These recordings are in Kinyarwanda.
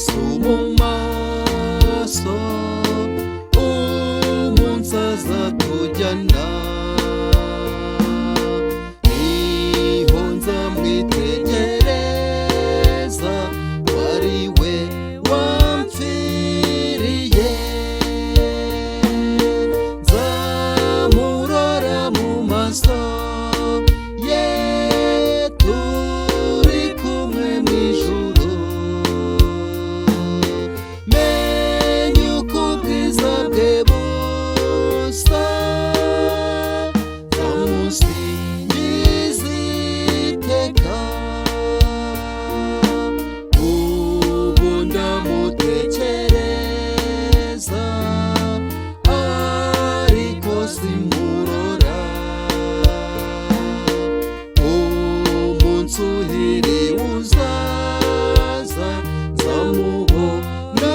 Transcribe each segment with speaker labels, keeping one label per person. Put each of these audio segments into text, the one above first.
Speaker 1: Yesu mu maso, umunsi azatujyana, niho nzamwitegereza, wari we wampfiriye, nzamurora mu maso ye, turi kumwe mu ijuru, menye uko ubwiza bwe busa, nzamusingiza iteka, ubu ndamutekereza, ariko simurora, umunsi uhiriwe uzaza, nzamubona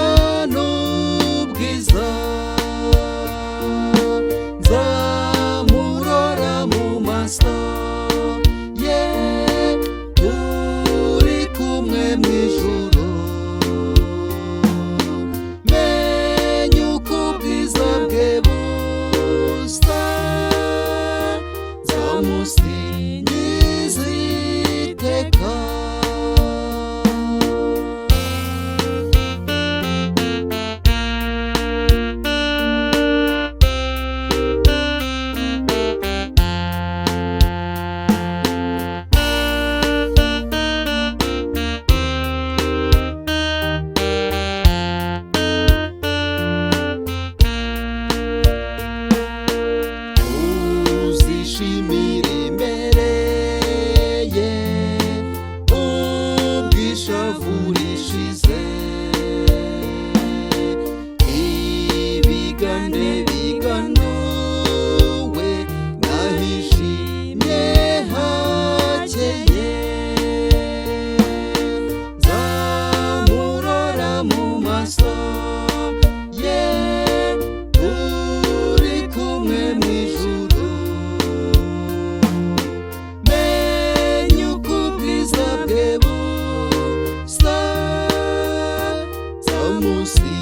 Speaker 1: n'ubwiza, nzamurora mu maso ye, turi kumwe mu ijuru, menye uko ubwiza bwe busa, nzamusingiza iteka. Uzishimira imbere ye, ubwishavu rishize, ibigande biganuwe, nahishimye hakeye, nzamurora mu maso ye, turi kumwe mu ijuru, menye uko ubwiza bwe busa, nzamusingiza